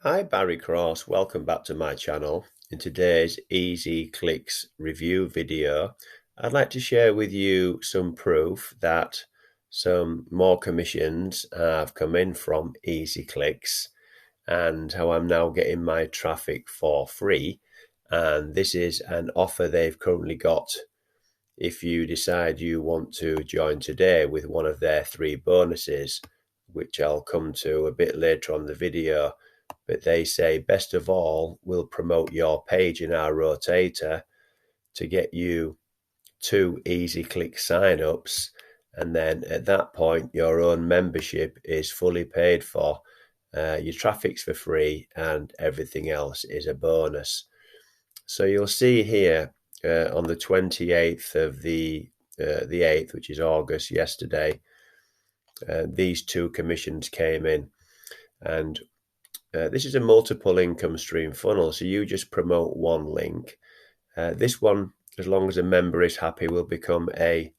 Hi, Barry Cross. Welcome back to my channel. In today's Ez Clix review video, I'd like to share with you some proof that some more commissions have come in from Ez Clix and how I'm now getting my traffic for free. And this is an offer they've currently got if you decide you want to join today with one of their 3 bonuses, which I'll come to a bit later on the video. But they say, best of all, we'll promote your page in our rotator to get you 2 Ez Clix sign-ups. And then at that point, your own membership is fully paid for. Your traffic's for free and everything else is a bonus. So you'll see here on the 28th of the 8th, which is August, yesterday, these 2 commissions came in. And this is a multiple income stream funnel, so you just promote one link. This one, as long as a member is happy, will become a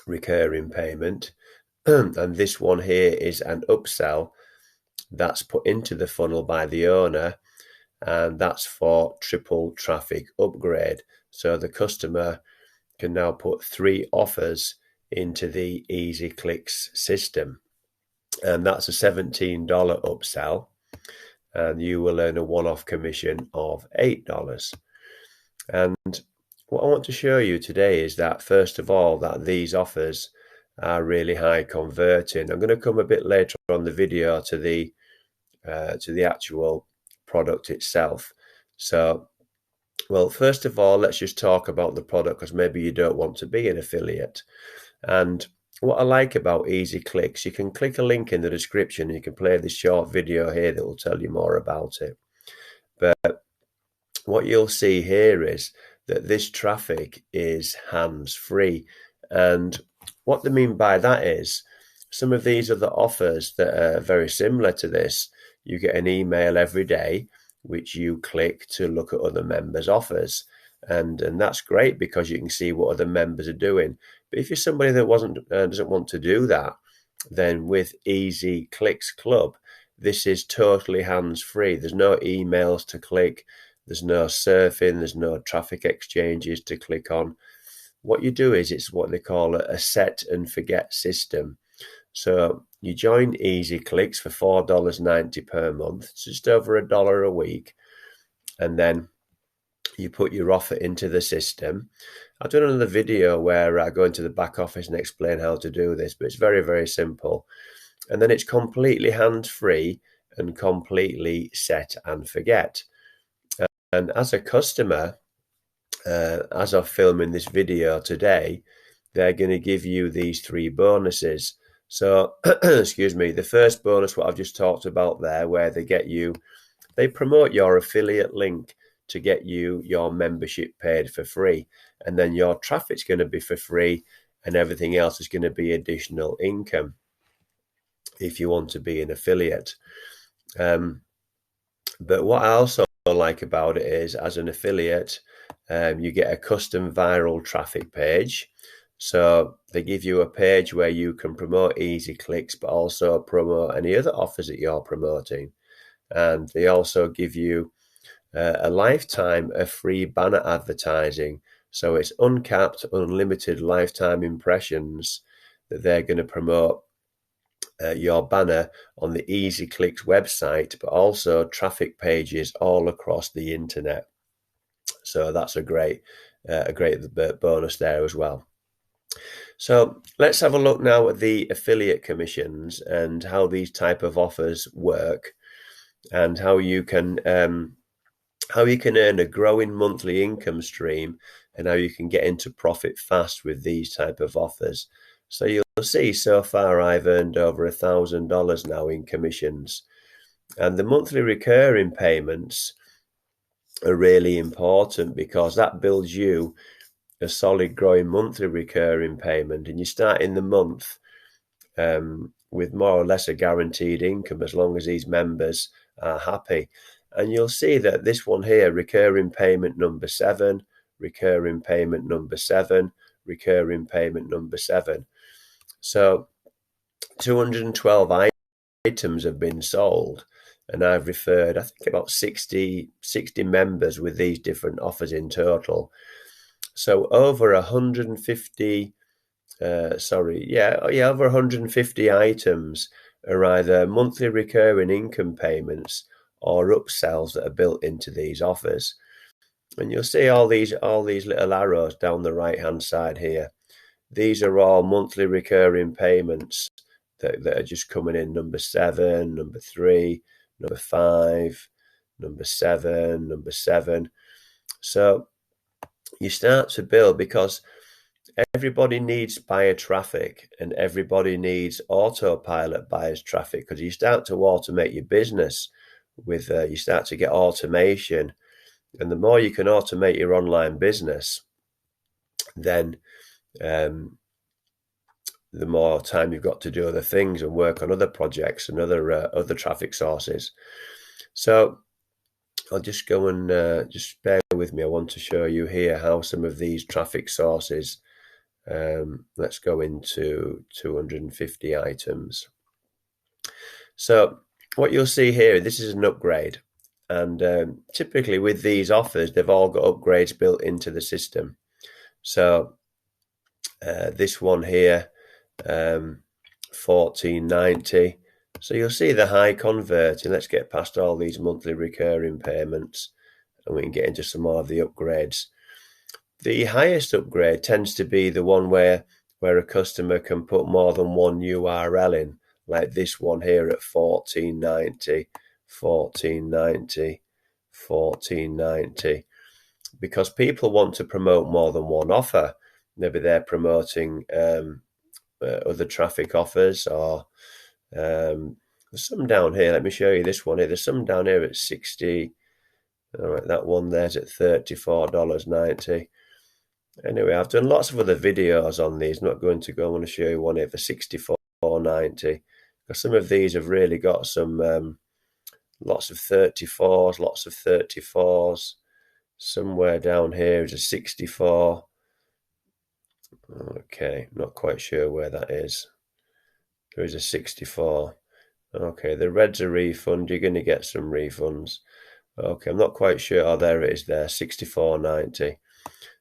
recurring payment. And this one here is an upsell that's put into the funnel by the owner, and that's for triple traffic upgrade. So the customer can now put 3 offers into the Ez Clix system, and that's a $17 upsell. And you will earn a one-off commission of $8. And what I want to show you today is that, first of all, that these offers are really high converting. I'm going to come a bit later on the video to the actual product itself. So, well, first of all, let's just talk about the product, because maybe you don't want to be an affiliate. And what I like about Ez Clix, you can click a link in the description and you can play this short video here that will tell you more about it. But what you'll see here is that this traffic is hands-free. And what they mean by that is some of these other offers that are very similar to this, you get an email every day which you click to look at other members' offers. And that's great because you can see what other members are doing. But if you're somebody that doesn't want to do that, then with Ez Clix Club, this is totally hands-free. There's no emails to click. There's no surfing. There's no traffic exchanges to click on. What you do is it's what they call a set and forget system. So you join Ez Clix for $4.90 per month. It's just over $1 a week. And then you put your offer into the system. I've done another video where I go into the back office and explain how to do this, but it's very, very simple. And then it's completely hands-free and completely set and forget. And as a customer, as of filming this video today, they're going to give you these 3 bonuses. So, excuse me, the first bonus, what I've just talked about there, where they promote your affiliate link to get you your membership paid for free. And then your traffic's going to be for free and everything else is going to be additional income if you want to be an affiliate. But what I also like about it is, as an affiliate, you get a custom viral traffic page. So they give you a page where you can promote Ez Clix, but also promote any other offers that you're promoting. And they also give you a lifetime of free banner advertising. So it's uncapped, unlimited lifetime impressions that they're going to promote your banner on the Ez Clix website, but also traffic pages all across the internet. So that's a great bonus there as well. So let's have a look now at the affiliate commissions and how these type of offers work, and how you can earn a growing monthly income stream, and how you can get into profit fast with these type of offers. So you'll see so far I've earned over $1,000 now in commissions, and the monthly recurring payments are really important because that builds you a solid growing monthly recurring payment, and you start in the month with more or less a guaranteed income as long as these members are happy. And you'll see that this one here, recurring payment number 7, recurring payment number 7, recurring payment number 7. So 212 items have been sold, and I've referred, I think, about 60 members with these different offers in total. So over 150, over 150 items are either monthly recurring income payments or upsells that are built into these offers. And you'll see all these little arrows down the right hand side here. These are all monthly recurring payments that are just coming in: number 7, number 3, number 5, number 7, number 7. So you start to build, because everybody needs buyer traffic and everybody needs autopilot buyers traffic, because you start to automate your business with you start to get automation, and the more you can automate your online business, then the more time you've got to do other things and work on other projects and other traffic sources. So I'll just go and just bear with me. I want to show you here how some of these traffic sources, let's go into 250 items. So what you'll see here, this is an upgrade. And typically with these offers, they've all got upgrades built into the system. So this one here, $14.90. So you'll see the high converting. Let's get past all these monthly recurring payments and we can get into some more of the upgrades. The highest upgrade tends to be the one where a customer can put more than one URL in, like this one here at $14.90, $14.90, $14.90, because people want to promote more than one offer. Maybe they're promoting other traffic offers, or there's some down here. Let me show you this one here. There's some down here at 60. All right, that one there's at $34.90. Anyway, I've done lots of other videos on these. I'm not going to go. I want to show you one here for $64.90, because some of these have really got some lots of 34s, lots of 34s. Somewhere down here is a 64. Okay, not quite sure where that is. There is a 64. Okay, the red's a refund. You're going to get some refunds. Okay, I'm not quite sure. Oh, there it is there, $64.90.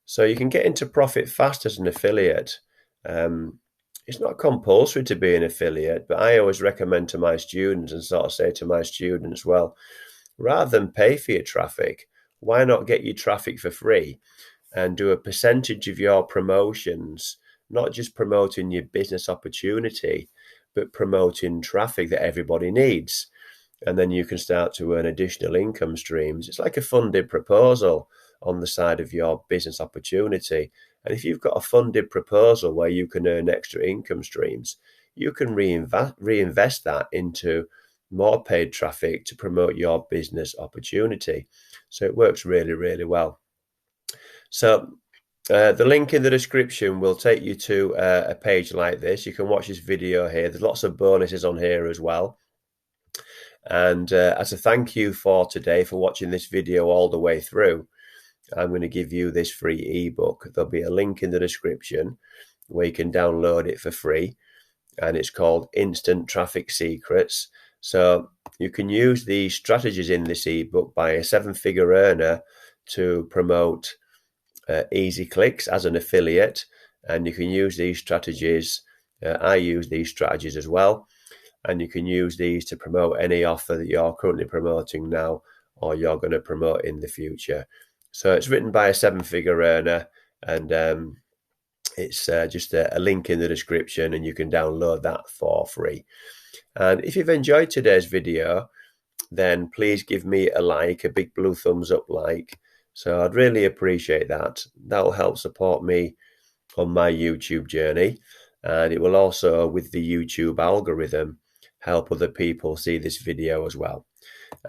So you can get into profit fast as an affiliate. It's not compulsory to be an affiliate, but I always recommend to my students and sort of say to my students, well, rather than pay for your traffic, why not get your traffic for free and do a percentage of your promotions, not just promoting your business opportunity, but promoting traffic that everybody needs. And then you can start to earn additional income streams. It's like a funded proposal on the side of your business opportunity. And if you've got a funded proposal where you can earn extra income streams, you can reinvest that into more paid traffic to promote your business opportunity. So it works really, really well. So the link in the description will take you to a page like this. You can watch this video here. There's lots of bonuses on here as well. And as a thank you for today for watching this video all the way through, I'm going to give you this free ebook. There'll be a link in the description where you can download it for free, and it's called Instant Traffic Secrets. So you can use the strategies in this ebook by a 7-figure earner to promote Ez Clix as an affiliate, and you can use these strategies. I use these strategies as well. And you can use these to promote any offer that you're currently promoting now or you're going to promote in the future. So it's written by a 7-figure earner, and it's just a link in the description, and you can download that for free. And if you've enjoyed today's video, then please give me a like, a big blue thumbs up like. So I'd really appreciate that. That'll help support me on my YouTube journey. And it will also, with the YouTube algorithm, help other people see this video as well.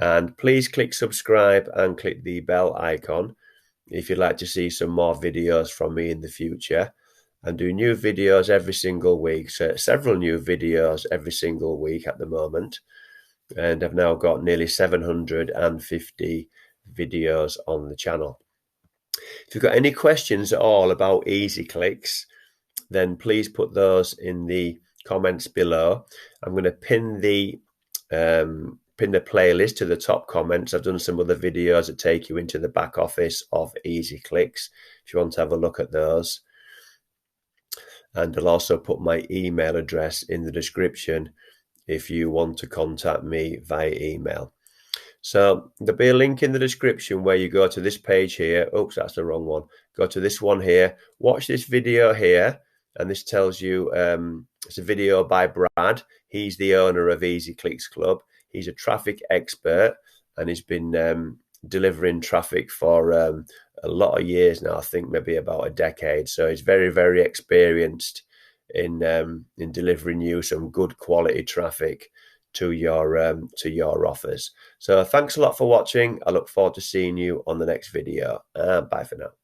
And please click subscribe and click the bell icon if you'd like to see some more videos from me in the future. And do new videos every single week, so several new videos every single week at the moment. And I've now got nearly 750 videos on the channel. If you've got any questions at all about Ez Clix, then please put those in the comments below. I'm going to pin the pin the playlist to the top comments. I've done some other videos that take you into the back office of Ez Clix if you want to have a look at those. And I'll also put my email address in the description if you want to contact me via email. So there'll be a link in the description where you go to this page here. Oops, that's the wrong one. Go to this one here. Watch this video here. And this tells you it's a video by Brad. He's the owner of Ez Clix Club. He's a traffic expert and he's been delivering traffic for a lot of years now. I think maybe about a decade. So he's very, very experienced in delivering you some good quality traffic to your offers. So thanks a lot for watching. I look forward to seeing you on the next video. Bye for now.